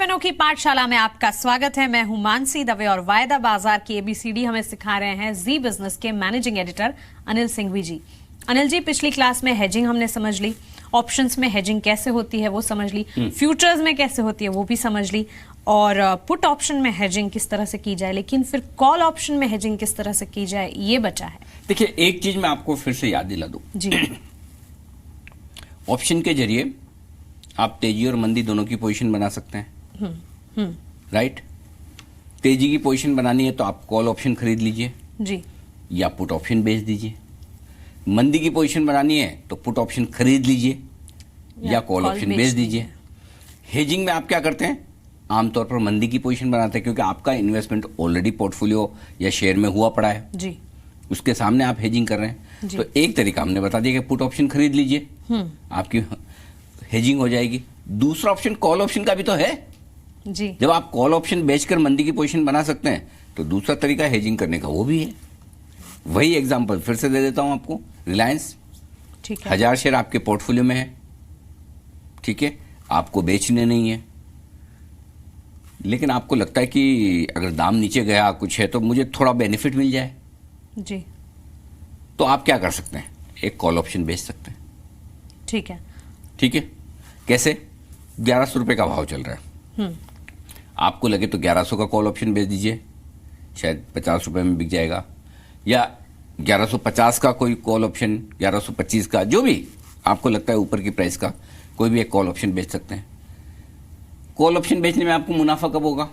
F&O की पाठशाला में आपका स्वागत है। मैं हूं मानसी दवे और वायदा बाजार की एबीसीडी हमें सिखा रहे हैं जी बिजनेस के मैनेजिंग एडिटर अनिल सिंघवी जी। अनिल जी, पिछली क्लास में हेजिंग हमने समझ ली, ऑप्शंस में हेजिंग कैसे होती है वो समझ ली, फ्यूचर्स में कैसे होती है वो भी समझ ली, और पुट ऑप्शन में हेजिंग किस तरह से की जाए, लेकिन फिर कॉल ऑप्शन में हेजिंग किस तरह से की जाए ये बचा है। देखिए, एक चीज मैं आपको फिर से याद दिला दूं जी। ऑप्शन के जरिए आप तेजी और मंदी दोनों की पोजीशन बना सकते हैं। राइट। तेजी की पोजीशन बनानी है तो आप कॉल ऑप्शन खरीद लीजिए जी, या पुट ऑप्शन बेच दीजिए। मंदी की पोजीशन बनानी है तो पुट ऑप्शन खरीद लीजिए या कॉल ऑप्शन बेच दीजिए। हेजिंग में आप क्या करते हैं? आमतौर पर मंदी की पोजीशन बनाते हैं क्योंकि आपका इन्वेस्टमेंट ऑलरेडी पोर्टफोलियो या शेयर में हुआ पड़ा है जी, उसके सामने आप हेजिंग कर रहे हैं। तो एक तरीका हमने बता दिया कि पुट ऑप्शन खरीद लीजिए, आपकी हेजिंग हो जाएगी। दूसरा ऑप्शन कॉल ऑप्शन का भी तो है जी। जब आप कॉल ऑप्शन बेचकर मंदी की पोजीशन बना सकते हैं तो दूसरा तरीका हेजिंग करने का वो भी है। वही एग्जांपल फिर से दे देता हूं आपको। रिलायंस, ठीक है, 1000 शेयर आपके पोर्टफोलियो में है, ठीक है, आपको बेचने नहीं है, लेकिन आपको लगता है कि अगर दाम नीचे गया कुछ है तो मुझे थोड़ा बेनिफिट मिल जाए, जी, तो आप क्या कर सकते हैं? एक कॉल ऑप्शन बेच सकते हैं। ठीक है, ठीक है। कैसे? 1100 रुपए का भाव चल रहा है, आपको लगे तो 1100 का कॉल ऑप्शन बेच दीजिए, शायद 50 रुपए में बिक जाएगा, या 1150 का कोई कॉल ऑप्शन, 1125 का, जो भी आपको लगता है ऊपर की प्राइस का कोई भी एक कॉल ऑप्शन बेच सकते हैं। कॉल ऑप्शन बेचने में आपको मुनाफा कब होगा?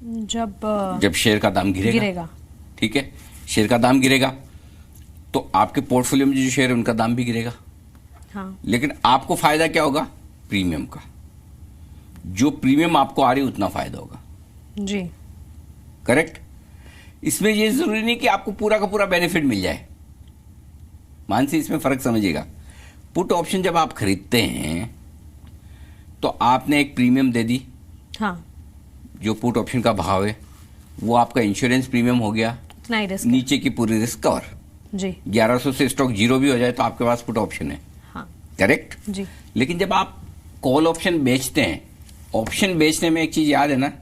जब शेयर का दाम गिरेगा। ठीक है, शेयर का दाम गिरेगा तो आपके पोर्टफोलियो में जो शेयर है उनका दाम भी गिरेगा। हाँ। लेकिन आपको फायदा क्या होगा? प्रीमियम का। जो प्रीमियम आपको आ रही है उतना फायदा होगा। जी, करेक्ट। इसमें यह जरूरी नहीं कि आपको पूरा का पूरा बेनिफिट मिल जाए। मानसी, इसमें फर्क समझिएगा। पुट ऑप्शन जब आप खरीदते हैं तो आपने एक प्रीमियम दे दी। हाँ, जो पुट ऑप्शन का भाव है वो आपका इंश्योरेंस प्रीमियम हो गया, इतना ही रिस्क है। नीचे की पूरी रिस्क कवर। जी, 1100 से स्टॉक जीरो भी हो जाए तो आपके पास पुट ऑप्शन है। हाँ, करेक्ट। जी, लेकिन जब आप कॉल ऑप्शन बेचते हैं, ऑप्शन बेचने में एक चीज याद है ना,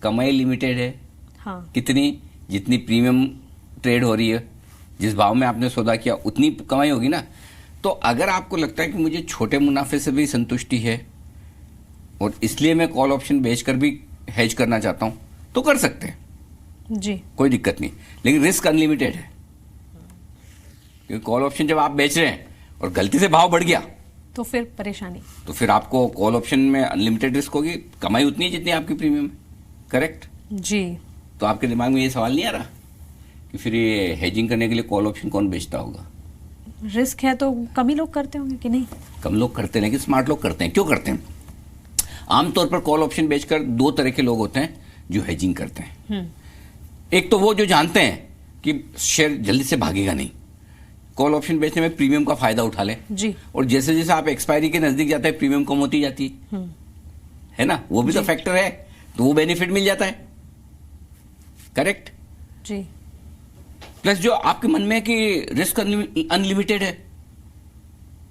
कमाई लिमिटेड है। हाँ, कितनी? जितनी प्रीमियम ट्रेड हो रही है, जिस भाव में आपने सौदा किया उतनी कमाई होगी ना। तो अगर आपको लगता है कि मुझे छोटे मुनाफे से भी संतुष्टि है और इसलिए मैं कॉल ऑप्शन बेचकर भी हेज करना चाहता हूं तो कर सकते हैं, जी, कोई दिक्कत नहीं। लेकिन रिस्क अनलिमिटेड है, क्योंकि कॉल ऑप्शन जब आप बेच रहे हैं और गलती से भाव बढ़ गया तो फिर परेशानी। तो फिर आपको कॉल ऑप्शन में अनलिमिटेड रिस्क होगी, कमाई उतनी है जितनी आपकी प्रीमियम है। करेक्ट। जी, तो आपके दिमाग में ये सवाल नहीं आ रहा कि फिर ये हेजिंग करने के लिए कॉल ऑप्शन कौन बेचता होगा? रिस्क है तो कम ही लोग करते होंगे कि नहीं? कम लोग करते हैं, लेकिन स्मार्ट लोग करते हैं। क्यों करते हैं? आमतौर पर कॉल ऑप्शन बेचकर दो तरह के लोग होते हैं जो हेजिंग करते हैं। एक तो वो जो जानते हैं कि शेयर जल्दी से भागेगा नहीं, कॉल ऑप्शन बेचने में प्रीमियम का फायदा उठा ले जी, और जैसे जैसे आप एक्सपायरी के नजदीक जाते हैं प्रीमियम कम होती जाती है ना, वो भी तो फैक्टर है, तो वो बेनिफिट मिल जाता है। करेक्ट। जी, प्लस जो आपके मन में है कि रिस्क अनलिमिटेड है,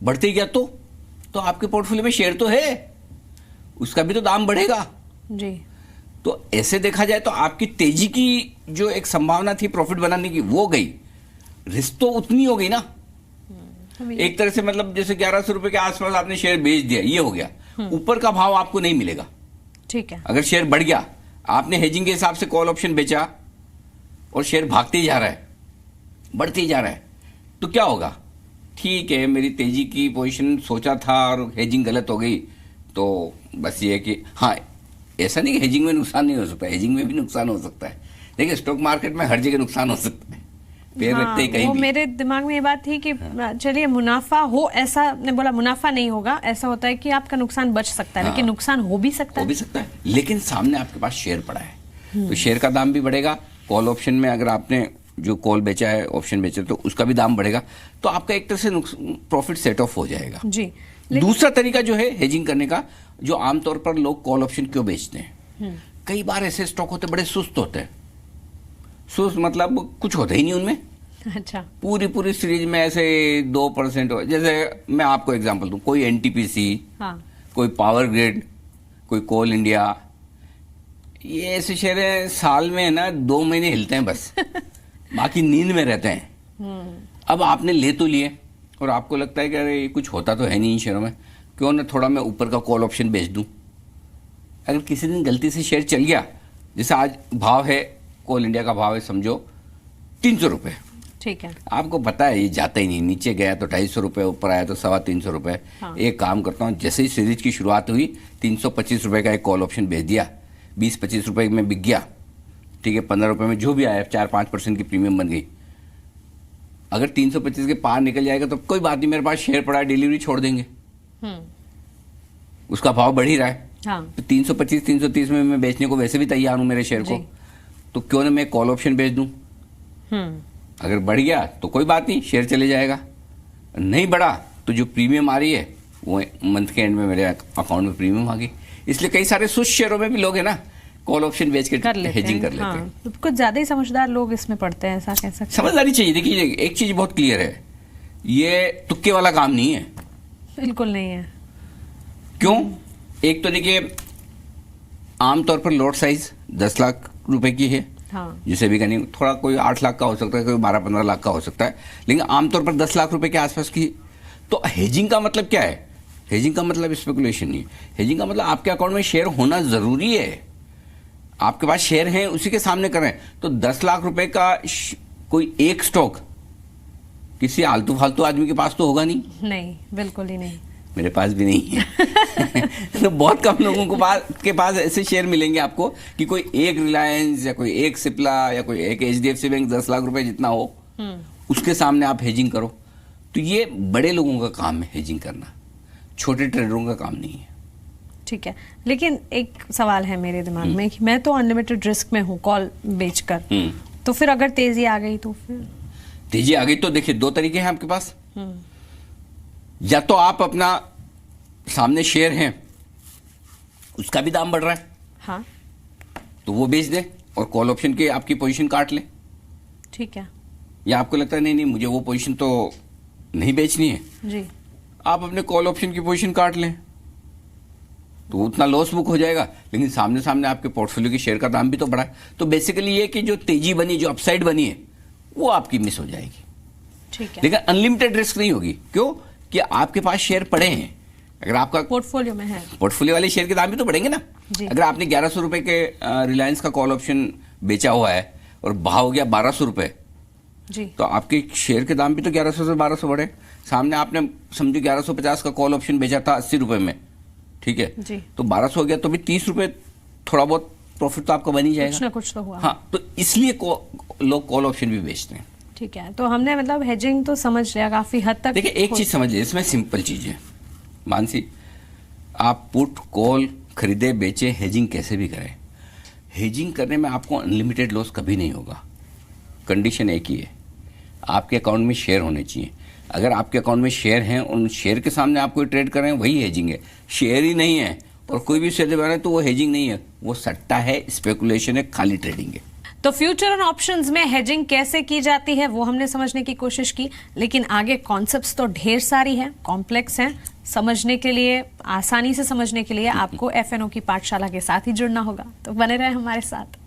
बढ़ते ही गया तो आपके पोर्टफोलियो में शेयर तो है, उसका भी तो दाम बढ़ेगा। जी, तो ऐसे देखा जाए तो आपकी तेजी की जो एक संभावना थी प्रॉफिट बनाने की वो गई, रिस्क तो उतनी हो गई ना। एक तरह से मतलब जैसे 1100 रुपए के आसपास आपने शेयर बेच दिया, ये हो गया, ऊपर का भाव आपको नहीं मिलेगा। ठीक है, अगर शेयर बढ़ गया, आपने हेजिंग के हिसाब से कॉल ऑप्शन बेचा और शेयर भागते ही जा रहा है, बढ़ते ही जा रहा है, तो क्या होगा? ठीक है, मेरी तेजी की पोजीशन सोचा था और हेजिंग गलत हो गई, तो बस ये है कि हाँ, ऐसा नहीं कि हेजिंग में नुकसान नहीं हो सकता, हेजिंग में भी नुकसान हो सकता है। देखिए, स्टॉक मार्केट में हर जगह नुकसान हो सकता है, पैर रखते ही कहीं वो भी। मेरे दिमाग में ये बात थी कि चलिए मुनाफा हो, ऐसा ने बोला मुनाफा नहीं होगा, ऐसा होता है कि आपका नुकसान बच सकता है, लेकिन नुकसान हो भी सकता हो है। भी सकता है, लेकिन सामने आपके पास शेयर पड़ा है तो शेयर का दाम भी बढ़ेगा। कॉल ऑप्शन में अगर आपने जो कॉल बेचा है, ऑप्शन बेचा, तो उसका भी दाम बढ़ेगा, तो आपका एक तरह से प्रॉफिट सेट ऑफ हो जाएगा। जी, दूसरा तरीका जो है हेजिंग करने का, जो आमतौर पर लोग कॉल ऑप्शन क्यों बेचते हैं, कई बार ऐसे स्टॉक होते बड़े सुस्त होते हैं। सुस्त मतलब कुछ होता ही नहीं उनमें। अच्छा, पूरी सीरीज में ऐसे 2% हो, जैसे मैं आपको एग्जांपल दूं, कोई एनटीपीसी, हाँ, कोई पावर ग्रिड, कोई कोल इंडिया, ये ऐसे शेयर हैं साल में ना 2 महीने हिलते हैं बस, बाकी नींद में रहते हैं। अब आपने ले तो लिए और आपको लगता है कि अरे ये कुछ होता तो है नहीं इन शेयरों में, क्यों ना थोड़ा मैं ऊपर का कॉल ऑप्शन बेच दूं। अगर किसी दिन गलती से शेयर चल गया, जैसे आज भाव है, कोल इंडिया का भाव है समझो 300 रुपये, ठीक है, आपको पता है ये जाता ही नहीं, नीचे गया तो 250 रुपये, ऊपर आया तो 325 रुपये। हाँ। एक काम करता हूँ, जैसे ही सीरीज की शुरुआत हुई 325 रुपये का एक कॉल ऑप्शन बेच दिया, 20-25 रुपये में बिक गया, ठीक है, 15 रुपये में जो भी आया 4-5% की प्रीमियम बन गई। अगर 325 के पार निकल जाएगा तो कोई बात नहीं, मेरे पास शेयर पड़ा है, डिलीवरी छोड़ देंगे, उसका भाव बढ़ ही रहा है। हाँ, तो 325-330 में मैं बेचने को वैसे भी तैयार हूं मेरे शेयर को, तो क्यों ना मैं कॉल ऑप्शन बेच दूं। अगर बढ़ गया तो कोई बात नहीं, शेयर चले जाएगा, नहीं बढ़ा तो जो प्रीमियम आ रही है वो मंथ के एंड में मेरे अकाउंट में प्रीमियम आ गई। इसलिए कई सारे सुस्त शेयरों में भी लोग है ना कॉल ऑप्शन बेच के हेजिंग कर लेते हैं। तो कुछ ज्यादा ही समझदार लोग इसमें पड़ते हैं, ऐसा कह सकते हैं। समझदारी चाहिए। देखिए एक चीज बहुत क्लियर है, ये तुक्के वाला काम नहीं है, बिल्कुल नहीं है। क्यों? एक तो देखिए आमतौर पर लॉट साइज 10 लाख रुपए की है, हाँ, जिसे भी कहीं थोड़ा कोई 8 लाख का हो सकता है, कोई 12-15 लाख का हो सकता है, लेकिन आमतौर पर 10 लाख रुपए के आसपास की। तो हेजिंग का मतलब क्या है? हेजिंग का मतलब स्पेकुलेशन नहीं, हेजिंग का मतलब आपके अकाउंट में शेयर होना जरूरी है, आपके पास शेयर हैं उसी के सामने करें। तो 10 लाख रुपए का कोई एक स्टॉक किसी आलतू फालतू आदमी के पास तो होगा नहीं, नहीं, बिल्कुल ही नहीं, मेरे पास भी नहीं है। तो बहुत कम लोगों के पास ऐसे शेयर मिलेंगे आपको कि कोई एक रिलायंस या कोई एक सिप्ला या कोई एक HDFC बैंक 10 लाख रुपए जितना हो, उसके सामने आप हेजिंग करो। तो ये बड़े लोगों का काम है हेजिंग करना, छोटे ट्रेडरों का काम नहीं है। ठीक है, लेकिन एक सवाल है मेरे दिमाग में कि मैं तो अनलिमिटेड रिस्क में हूँ कॉल बेचकर, तो फिर अगर तेजी आ गई तो फिर? तेजी आ गई तो देखिए 2 तरीके हैं आपके पास, या तो आप अपना सामने शेयर हैं उसका भी दाम बढ़ रहा है, हाँ, तो वो बेच दें और कॉल ऑप्शन की आपकी पोजीशन काट लें। ठीक है, या आपको लगता है नहीं मुझे वो पोजीशन तो नहीं बेचनी है जी, आप अपने कॉल ऑप्शन की पोजीशन काट लें, तो उतना लॉस बुक हो जाएगा, लेकिन सामने सामने आपके पोर्टफोलियो की शेयर का दाम भी तो बढ़ा है। तो बेसिकली ये कि जो तेजी बनी, जो अपसाइड बनी है, वो आपकी मिस हो जाएगी। ठीक है, लेकिन अनलिमिटेड रिस्क नहीं होगी, क्यों? कि आपके पास शेयर पड़े हैं, अगर आपका पोर्टफोलियो में है, पोर्टफोलियो वाले शेयर के दाम भी तो बढ़ेंगे ना। जी। अगर आपने 1100 रुपए के रिलायंस का कॉल ऑप्शन बेचा हुआ है और भाव हो गया 1200 रुपए, जी, तो आपके शेयर के दाम भी तो 1100 से 1200 बढ़े। सामने आपने समझो 1150 का कॉल ऑप्शन बेचा था 80 रुपए में, ठीक है, जी, तो 1200 हो गया तो भी 30 रुपए थोड़ा बहुत प्रॉफिट तो आपका बन ही जाएगा, कुछ ना कुछ तो हुआ। हाँ, तो इसलिए लोग कॉल ऑप्शन भी बेचते हैं। ठीक है, तो हमने मतलब हेजिंग तो समझ लिया काफी हद तक। देखिए एक चीज समझ लीजिए, इसमें सिंपल चीज है मानसी, आप पुट कॉल खरीदे बेचे हेजिंग कैसे भी करें, हेजिंग करने में आपको अनलिमिटेड लॉस कभी नहीं होगा। कंडीशन एक ही है, आपके अकाउंट में शेयर होने चाहिए। अगर आपके अकाउंट में शेयर हैं, उन शेयर के सामने आप कोई ट्रेड कर रहे हैं, वही हेजिंग है। शेयर ही नहीं है और कोई भी शेयर बना है तो वो हेजिंग नहीं है, वो सट्टा है, स्पेकुलेशन है, खाली ट्रेडिंग है। तो फ्यूचर और ऑप्शंस में हेजिंग कैसे की जाती है वो हमने समझने की कोशिश की, लेकिन आगे कॉन्सेप्ट्स तो ढेर सारी हैं, कॉम्प्लेक्स हैं। समझने के लिए, आसानी से समझने के लिए आपको FNO की पाठशाला के साथ ही जुड़ना होगा। तो बने रहे हमारे साथ।